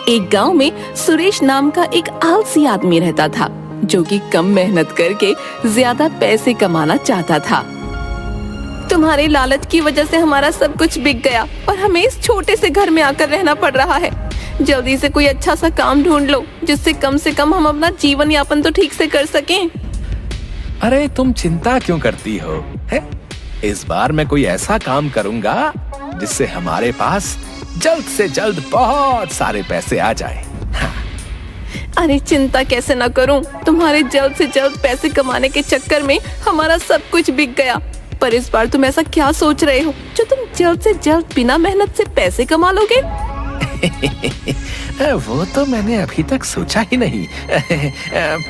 एक गांव में सुरेश नाम का एक आलसी आदमी रहता था, जो कि कम मेहनत करके ज्यादा पैसे कमाना चाहता था। तुम्हारे लालच की वजह से हमारा सब कुछ बिक गया और हमें इस छोटे से घर में आकर रहना पड़ रहा है। जल्दी से कोई अच्छा सा काम ढूंढ लो, जिससे कम से कम हम अपना जीवन यापन तो ठीक से कर सकें। अरे तुम चिंता क्यों करती हो? है? इस बार मैं कोई ऐसा काम करूंगा जिससे हमारे पास जल्द से जल्द बहुत सारे पैसे आ जाए। हाँ। अरे चिंता कैसे ना करूं, तुम्हारे जल्द से जल्द पैसे कमाने के चक्कर में हमारा सब कुछ बिक गया। पर इस बार तुम ऐसा क्या सोच रहे हो जो तुम जल्द से जल्द बिना मेहनत से पैसे कमा लोगे? वो तो मैंने अभी तक सोचा ही नहीं।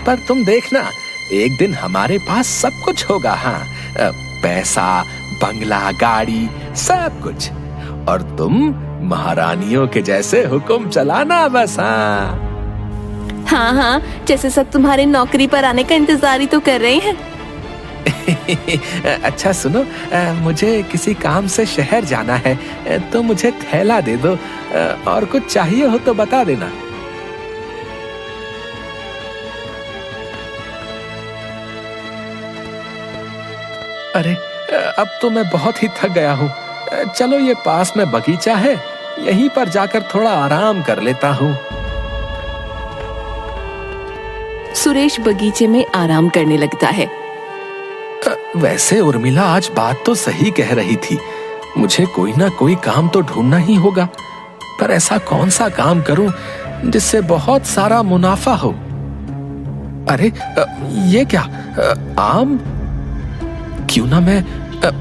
पर तुम देखना, एक दिन हमारे पास सब कुछ होगा। हाँ, पैसा, बंगला, गाड़ी, सब कुछ। और तुम महारानियों के जैसे हुक्म चलाना बस। हाँ, जैसे सब तुम्हारे नौकरी पर आने का इंतजार ही तो कर रहे हैं। अच्छा सुनो, मुझे किसी काम से शहर जाना है, तो मुझे थैला दे दो, और कुछ चाहिए हो तो बता देना। अरे अब तो मैं बहुत ही थक गया हूँ। चलो, ये पास में बगीचा है, यहीं पर जाकर थोड़ा आराम कर लेता हूँ। सुरेश बगीचे में आराम करने लगता है। वैसे उर्मिला आज बात तो सही कह रही थी, मुझे कोई ना कोई काम तो ढूंढना ही होगा। पर ऐसा कौन सा काम करूं जिससे बहुत सारा मुनाफा हो? अरे ये क्या, आम? क्यों ना मैं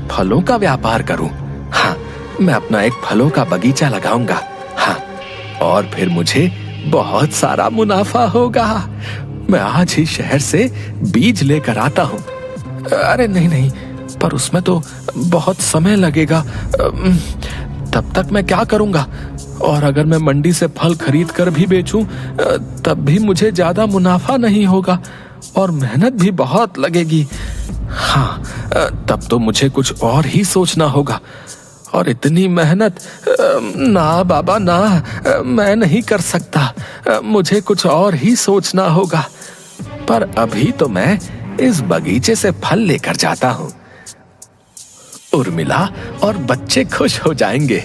फलों का व्यापार करूं। हाँ, मैं अपना एक फलों का बगीचा लगाऊंगा। हाँ, और फिर मुझे बहुत सारा मुनाफा होगा। मैं आज ही शहर से बीज लेकर आता हूँ। अरे नहीं, पर उसमें तो बहुत समय लगेगा। तब तक मैं क्या करूंगा? और अगर मैं मंडी से फल खरीद कर भी बेचूं, तब भी मुझे ज्यादा मुनाफा नहीं होगा और मेहनत भी बहुत लगेगी। हाँ, तब तो मुझे कुछ और ही सोचना होगा। और इतनी मेहनत, ना बाबा ना, मैं नहीं कर सकता। मुझे कुछ और ही सोचना होगा। पर अभी तो मैं इस बगीचे से फल लेकर जाता हूँ। उर्मिला और बच्चे खुश हो जाएंगे।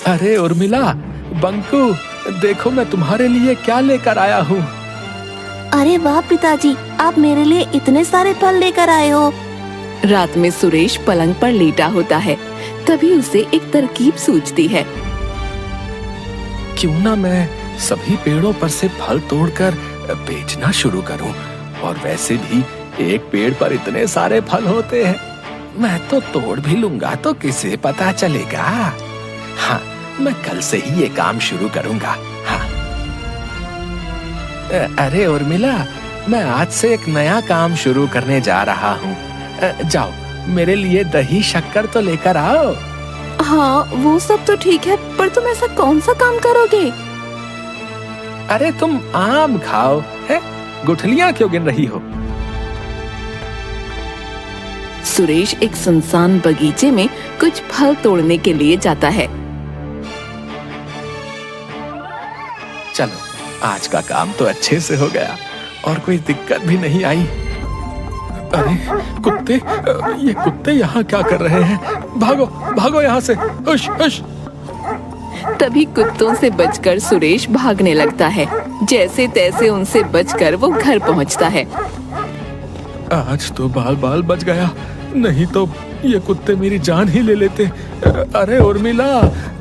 अरे उर्मिला, बंकू, देखो मैं तुम्हारे लिए क्या लेकर आया हूँ। अरे वाह पिताजी, आप मेरे लिए इतने सारे फल लेकर आए हो। रात में सुरेश पलंग पर लेटा होता है, तभी उसे एक तरकीब सूझती है। क्यों ना मैं सभी पेड़ों पर से फल तोड़कर बेचना शुरू करूं। और वैसे भी एक पेड़ पर इतने सारे फल होते हैं, मैं तो तोड़ भी लूंगा तो किसे पता चलेगा। हाँ, मैं कल से ही ये काम शुरू करूंगा। हाँ। अरे उर्मिला, मैं आज से एक नया काम शुरू करने जा रहा हूँ। जाओ, मेरे लिए दही शक्कर तो लेकर आओ। हाँ, वो सब तो ठीक है, पर तुम ऐसा कौन सा काम करोगे? अरे तुम आम खाओ, है? गुठलियां क्यों गिन रही हो? सुरेश एक सुनसान बगीचे में कुछ फल तोड़ने के लिए जाता है। चलो, आज का काम तो अच्छे से हो गया और कोई दिक्कत भी नहीं आई। अरे कुत्ते, ये कुत्ते यहाँ क्या कर रहे हैं? भागो भागो यहाँ से, हुश हुश। तभी कुत्तों से बचकर सुरेश भागने लगता है। जैसे तैसे उनसे बचकर वो घर पहुँचता है। आज तो बाल बाल बच गया, नहीं तो ये कुत्ते मेरी जान ही ले लेते। अरे उर्मिला,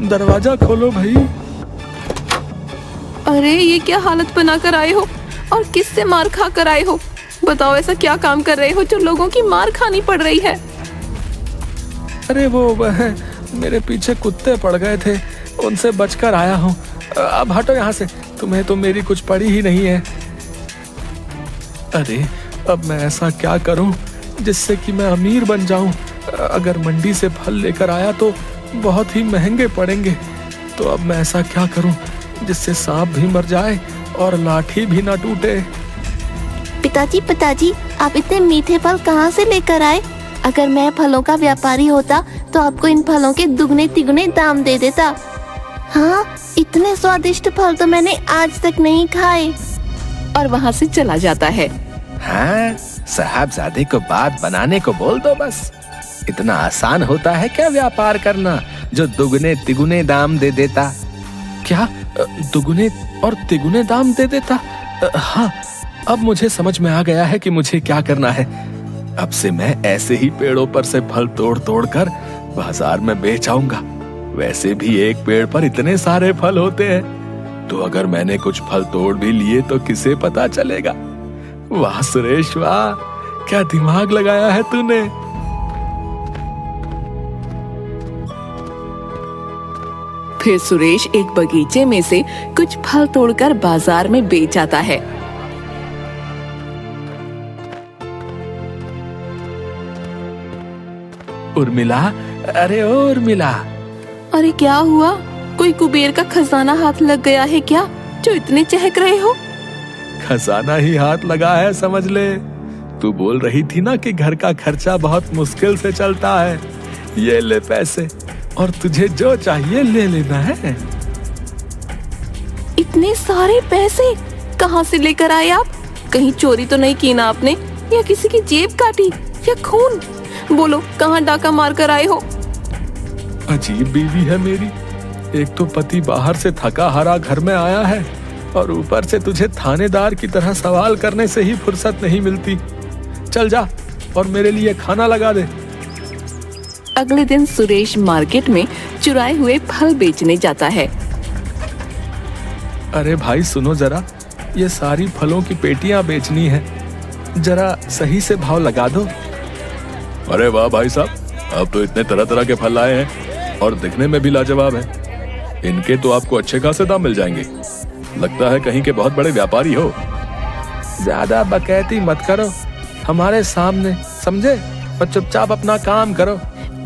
दरवाजा खोलो भाई। अरे ये क्या हालत बना कर आए हो और किससे मार खा कर आए हो? बताओ, ऐसा क्या काम कर रहे हो जो लोगों की मार खानी पड़ रही है? अरे वो मेरे पीछे कुत्ते पड़ गए थे, उनसे बचकर आया हूँ। अब हटो यहाँ से, तुम्हें तो मेरी कुछ पड़ी ही नहीं है। अरे अब मैं ऐसा क्या करूँ जिससे कि मैं अमीर बन जाऊं? अगर मंडी से फल लेकर आया तो बहुत ही महंगे पड़ेंगे। तो अब मैं ऐसा क्या करूं जिससे सांप भी मर जाए और लाठी भी ना टूटे? पिताजी, आप इतने मीठे फल कहाँ से लेकर आए? अगर मैं फलों का व्यापारी होता तो आपको इन फलों के दुगने तिगुने दाम दे देता। हाँ, इतने स्वादिष्ट फल तो मैंने आज तक नहीं खाए। और वहाँ से चला जाता है। हाँ, साहबजादे को बात बनाने को बोल दो बस। इतना आसान होता है क्या व्यापार करना जो दुगने तिगुने दाम दे देता? क्या दुगने और तिगुने दाम दे देता? हाँ, अब मुझे समझ में आ गया है कि मुझे क्या करना है। अब से मैं ऐसे ही पेड़ों पर से फल तोड़ तोड़ कर बाजार में बेच आऊंगा। वैसे भी एक पेड़ पर इतने सारे फल होते हैं, तो अगर मैंने कुछ फल तोड़ भी लिए तो किसे पता चलेगा। वाह सुरेश वाह, क्या दिमाग लगाया है तूने। फिर सुरेश एक बगीचे में से कुछ फल तोड़कर बाजार में बेच आता है। उर्मिला, अरे ओ उर्मिला। अरे क्या हुआ? कोई कुबेर का खजाना हाथ लग गया है क्या, जो इतने चहक रहे हो? खजाना ही हाथ लगा है समझ ले। तू बोल रही थी ना कि घर का खर्चा बहुत मुश्किल से चलता है। ये ले पैसे और तुझे जो चाहिए ले लेना है। इतने सारे पैसे कहाँ से लेकर आए आप? कहीं चोरी तो नहीं की ना आपने, या किसी की जेब काटी या खून? बोलो, कहाँ डाका मार कर आए हो? अजीब बीवी है मेरी। एक तो पति बाहर से थका हारा घर में आया है और ऊपर से तुझे थानेदार की तरह सवाल करने से ही फुर्सत नहीं मिलती। चल जा और मेरे लिए खाना लगा दे। अगले दिन सुरेश मार्केट में चुराए हुए फल बेचने जाता है। अरे भाई सुनो जरा, ये सारी फलों की पेटियां बेचनी है, जरा सही से भाव लगा दो। अरे वाह भाई साहब, अब तो इतने तरह तरह के फल लाए हैं और दिखने में भी लाजवाब है। इनके तो आपको अच्छे खासे दाम मिल जाएंगे। लगता है कहीं के बहुत बड़े व्यापारी हो। ज्यादा बकैती मत करो हमारे सामने, समझे? और चुपचाप अपना काम करो।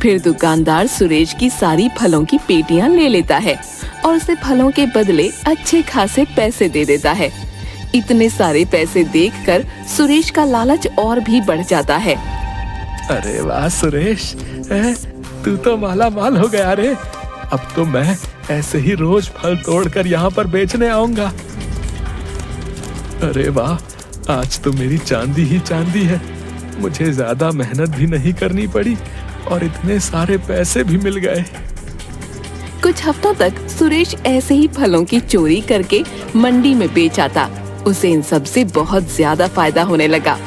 फिर दुकानदार सुरेश की सारी फलों की पेटियां ले लेता है और उसे फलों के बदले अच्छे खासे पैसे दे देता है। इतने सारे पैसे देखकर सुरेश का लालच और भी बढ़ जाता है। अरे वाह सुरेश, तू तो माला माल हो गया रे। अब तो मैं ऐसे ही रोज फल तोड़कर यहाँ पर बेचने आऊंगा। अरे वाह, आज तो मेरी चांदी ही चांदी है। मुझे ज्यादा मेहनत भी नहीं करनी पड़ी और इतने सारे पैसे भी मिल गए। कुछ हफ्तों तक सुरेश ऐसे ही फलों की चोरी करके मंडी में बेच आता। उसे इन सब से बहुत ज्यादा फायदा होने लगा,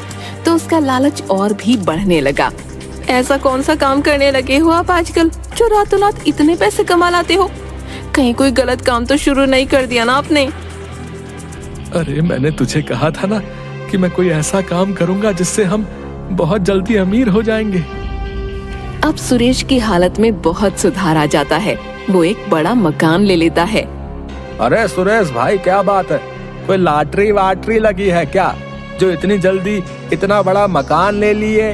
तो उसका लालच और भी बढ़ने लगा। ऐसा कौन सा काम करने लगे हो आप आजकल, जो रातों रात इतने पैसे कमा लाते हो? कहीं कोई गलत काम तो शुरू नहीं कर दिया ना आपने? अरे मैंने तुझे कहा था ना कि मैं कोई ऐसा काम करूंगा जिससे हम बहुत जल्दी अमीर हो जाएंगे। अब सुरेश की हालत में बहुत सुधार आ जाता है। वो एक बड़ा मकान ले लेता है। अरे सुरेश भाई, क्या बात है? कोई लॉटरी वाटरी लगी है क्या, जो इतनी जल्दी इतना बड़ा मकान ले लिए?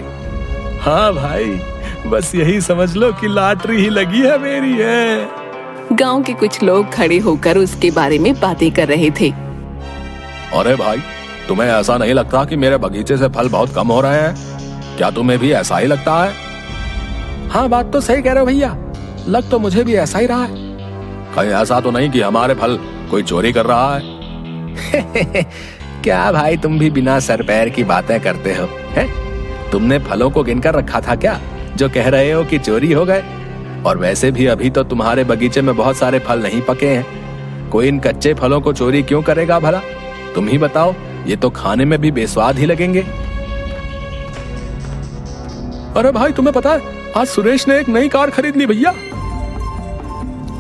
हाँ भाई, बस यही समझ लो कि लॉटरी ही लगी है मेरी है। गांव के कुछ लोग खड़े होकर उसके बारे में बातें कर रहे थे। अरे भाई, तुम्हें ऐसा नहीं लगता कि मेरे बगीचे से फल बहुत कम हो रहे हैं? क्या तुम्हें भी ऐसा ही लगता है? हाँ, बात तो सही कह रहे हो भैया, लग तो मुझे भी ऐसा ही रहा है। कहीं ऐसा तो नहीं कि हमारे फल कोई चोरी कर रहा है? क्या भाई, तुम भी बिना सर पैर की बातें करते हो हैं? तुमने फलों को गिनकर रखा था क्या, जो कह रहे हो कि चोरी हो गए? और वैसे भी अभी तो तुम्हारे बगीचे में बहुत सारे फल नहीं पके हैं। कोई इन कच्चे फलों को चोरी क्यों करेगा भला? तुम ही बताओ, ये तो खाने में भी बेस्वाद ही लगेंगे। अरे भाई, तुम्हें पता है आज सुरेश ने एक नई कार खरीद ली भैया।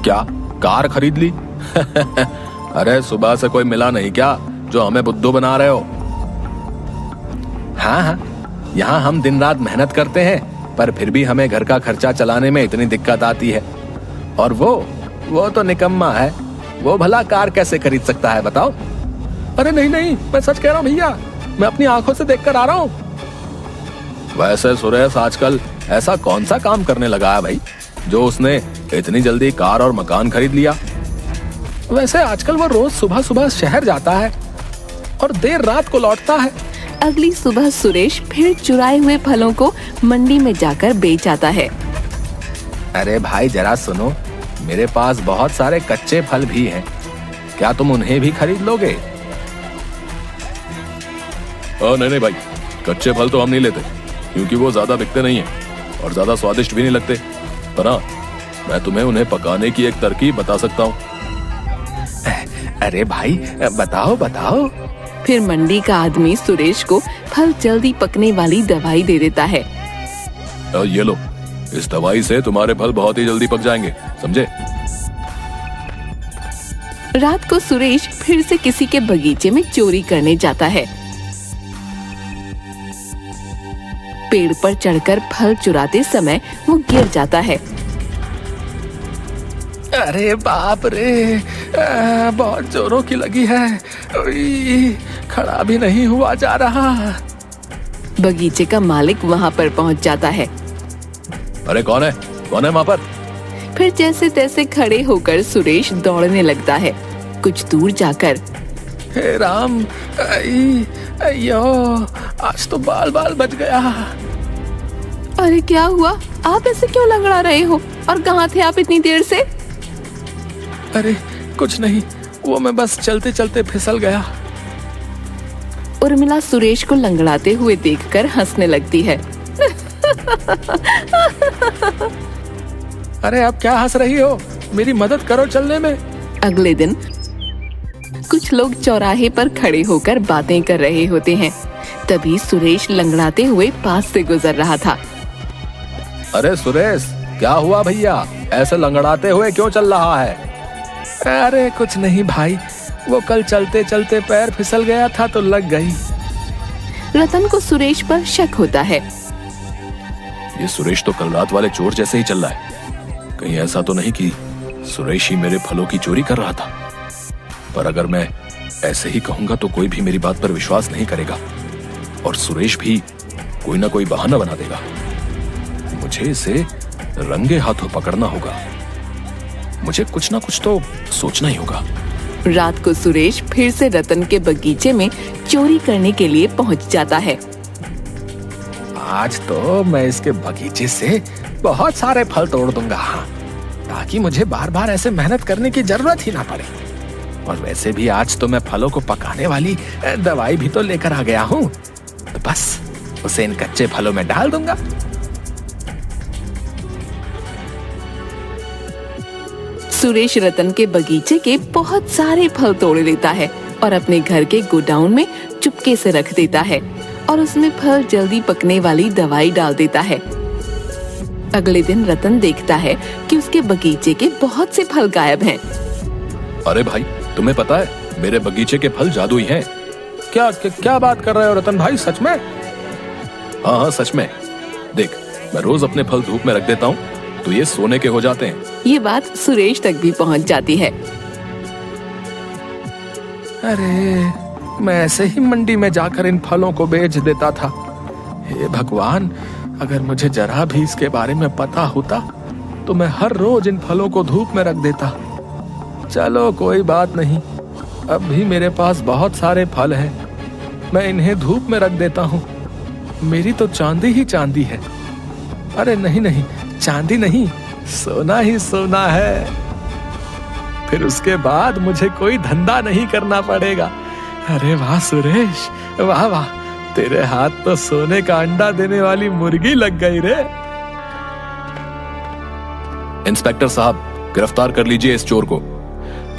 क्या कार खरीद ली? अरे सुबह से कोई मिला नहीं क्या जो हमें बुद्धू बना रहे हो? हाँ हाँ, यहाँ हम दिन रात मेहनत करते हैं, पर फिर भी हमें घर का खर्चा चलाने में इतनी दिक्कत आती है। और वो तो निकम्मा है, वो भला कार कैसे खरीद सकता है बताओ? अरे नहीं नहीं, मैं सच कह रहा हूँ भैया, मैं अपनी आंखों से देखकर आ रहा हूँ। वैसे सुरेश आजकल ऐसा कौन सा काम करने लगा है भाई, जो उसने इतनी जल्दी कार और मकान खरीद लिया? वैसे आजकल वो रोज सुबह सुबह शहर जाता है और देर रात को लौटता है। अगली सुबह सुरेश फिर चुराए हुए फलों को मंडी में जाकर बेच आता है। अरे भाई जरा सुनो, मेरे पास बहुत सारे कच्चे फल भी हैं, क्या तुम उन्हें भी खरीद लोगे? नहीं भाई, कच्चे फल तो हम नहीं लेते क्योंकि वो ज्यादा बिकते नहीं हैं और ज्यादा स्वादिष्ट भी नहीं लगते। पर हाँ, मैं तुम्हें उन्हें पकाने की एक तरकीब बता सकता हूँ। अरे भाई बताओ बताओ। फिर मंडी का आदमी सुरेश को फल जल्दी पकने वाली दवाई दे देता है। ये लो, इस दवाई से तुम्हारे फल बहुत ही जल्दी पक जाएंगे, समझे? रात को सुरेश फिर से किसी के बगीचे में चोरी करने जाता है। पेड़ पर चढ़कर फल चुराते समय वो गिर जाता है। अरे बाप रे, बहुत जोरों की लगी है, खड़ा भी नहीं हुआ जा रहा। बगीचे का मालिक वहाँ पर पहुँच जाता है। अरे कौन है वहाँ पर? फिर जैसे तैसे खड़े होकर सुरेश दौड़ने लगता है। कुछ दूर जाकर, हे राम, अयो, आज तो बाल बाल बच गया। अरे क्या हुआ? आप ऐसे क्यों लंगड़ा रहे हो? और कहाँ थे आप इतनी देर से? अरे कुछ नहीं, वो मैं बस चलते चलते फिसल गया। उर्मिला सुरेश को लंगड़ाते हुए देखकर हंसने लगती है। अरे अब क्या हंस रही हो? मेरी मदद करो चलने में। अगले दिन कुछ लोग चौराहे पर खड़े होकर बातें कर रहे होते हैं। तभी सुरेश लंगड़ाते हुए पास से गुजर रहा था। अरे सुरेश, क्या हुआ भैया? ऐसे लंगड़ाते हुए क्यों चल रहा है? अरे कुछ नहीं भाई, वो कल चलते चलते पैर फिसल गया था तो लग गई। रतन को सुरेश पर शक होता है। ये सुरेश तो कल रात वाले चोर जैसे ही चल रहा है। कहीं ऐसा तो नहीं कि सुरेश ही मेरे फलों की चोरी कर रहा था? पर अगर मैं ऐसे ही कहूंगा तो कोई भी मेरी बात पर विश्वास नहीं करेगा और सुरेश भी कोई ना कोई बहाना बना देगा। मुझे इसे रंगे हाथों पकड़ना होगा। मुझे कुछ ना कुछ तो सोचना ही होगा। रात को सुरेश फिर से रतन के बगीचे में चोरी करने के लिए पहुंच जाता है। आज तो मैं इसके बगीचे से बहुत सारे फल तोड़ दूंगा, ताकि मुझे बार बार ऐसे मेहनत करने की जरूरत ही ना पड़े। और वैसे भी आज तो मैं फलों को पकाने वाली दवाई भी तो लेकर आ गया हूँ, तो बस उसे इन कच्चे फलों में डाल दूंगा। सुरेश रतन के बगीचे के बहुत सारे फल तोड़ लेता है और अपने घर के गोडाउन में चुपके से रख देता है और उसमें फल जल्दी पकने वाली दवाई डाल देता है। अगले दिन रतन देखता है कि उसके बगीचे के बहुत से फल गायब हैं। अरे भाई, तुम्हें पता है मेरे बगीचे के फल जादुई हैं। क्या बात कर रहे हो रतन भाई, सच में? हाँ सच में। देख, मैं रोज अपने फल धूप में रख देता हूँ तो ये सोने के हो जाते हैं। ये बात सुरेश तक भी पहुंच जाती है। अरे मैं ऐसे ही मंडी में जाकर इन फलों को बेच देता था। हे भगवान, अगर मुझे जरा भी इसके बारे में पता होता तो मैं हर रोज इन फलों को धूप में रख देता। चलो कोई बात नहीं, अब भी मेरे पास बहुत सारे फल हैं, मैं इन्हें धूप में रख देता हूँ। मेरी तो चांदी ही चांदी है। अरे नहीं नहीं, चांदी नहीं, सोना ही सोना है। फिर उसके बाद मुझे कोई धंधा नहीं करना पड़ेगा। अरे वाह सुरेश, वाह वाह, तेरे हाथ तो सोने का अंडा देने वाली मुर्गी लग गई रे। इंस्पेक्टर साहब, गिरफ्तार कर लीजिए इस चोर को।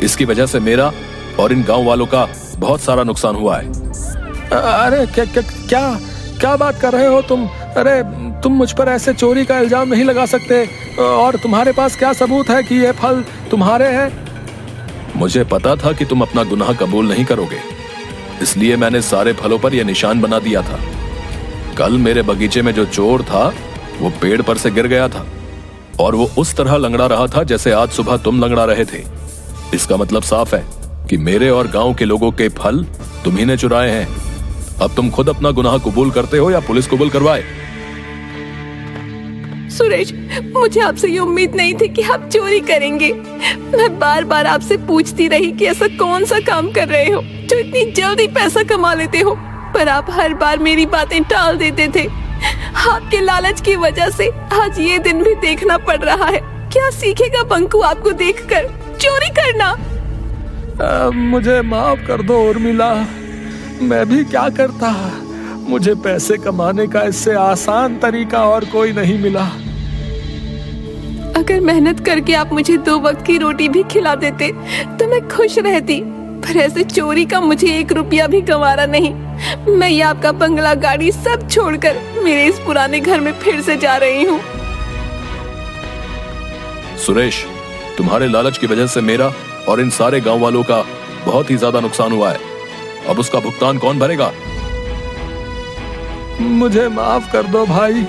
इसकी वजह से मेरा और इन गांव वालों का बहुत सारा नुकसान हुआ है। अरे क्या बात कर रहे हो तुम? अरे तुम मुझ पर ऐसे चोरी का इल्जाम नहीं लगा सकते। और तुम्हारे पास क्या सबूत है कि ये फल तुम्हारे हैं? मुझे पता था कि तुम अपना गुनाह कबूल नहीं करोगे, इसलिए मैंने सारे फलों पर यह निशान बना दिया था। कल मेरे बगीचे में जो चोर था वो पेड़ पर से गिर गया था और वो उस तरह लंगड़ा रहा था जैसे आज सुबह तुम लंगड़ा रहे थे। इसका मतलब साफ है कि मेरे और गांव के लोगों के फल तुम ही ने चुराए हैं। अब तुम खुद अपना गुनाह कबूल करते हो या पुलिस कबूल करवाए? सुरेश, मुझे आपसे ये उम्मीद नहीं थी कि आप चोरी करेंगे। मैं बार बार आपसे पूछती रही कि ऐसा कौन सा काम कर रहे हो जो इतनी जल्दी पैसा कमा लेते हो, पर आप हर बार मेरी बातें टाल देते थे। आपके लालच की वजह से आज ये दिन भी देखना पड़ रहा है। क्या सीखेगा बंकू आपको देखकर? चोरी करना। मुझे माफ कर दो उर्मिला, मैं भी क्या करता। मुझे पैसे कमाने का इससे आसान तरीका और कोई नहीं मिला। अगर मेहनत करके आप मुझे 2 वक्त की रोटी भी खिला देते तो मैं खुश रहती, पर ऐसे चोरी का मुझे 1 रुपया भी गंवारा नहीं। मैं ये आपका बंगला, गाड़ी सब छोड़कर मेरे इस पुराने घर में फिर से जा रही हूँ। सुरेश, तुम्हारे लालच की वजह से मेरा और इन सारे गांव वालों का बहुत ही ज्यादा नुकसान हुआ है। अब उसका भुगतान कौन भरेगा? मुझे माफ कर दो भाई,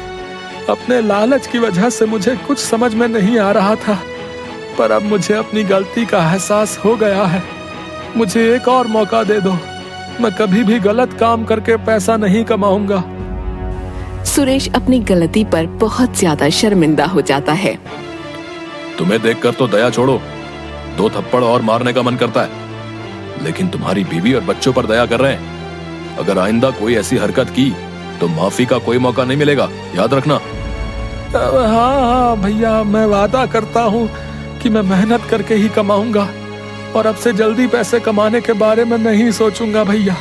अपने लालच की वजह से मुझे कुछ समझ में नहीं आ रहा था, पर अब मुझे अपनी गलती का एहसास हो गया है। मुझे एक और मौका दे दो, मैं कभी भी गलत काम करके पैसा नहीं कमाऊंगा। सुरेश अपनी गलती पर बहुत ज्यादा शर्मिंदा हो जाता है। तुम्हें देखकर तो दया छोड़ो, 2 थप्पड़ और मारने का मन करता है, लेकिन तुम्हारी बीवी और बच्चों पर दया कर रहे हैं। अगर आइंदा कोई ऐसी हरकत की तो माफी का कोई मौका नहीं मिलेगा, याद रखना। हाँ भैया, मैं वादा करता हूँ कि मैं मेहनत करके ही कमाऊंगा और अब से जल्दी पैसे कमाने के बारे में नहीं सोचूंगा भैया।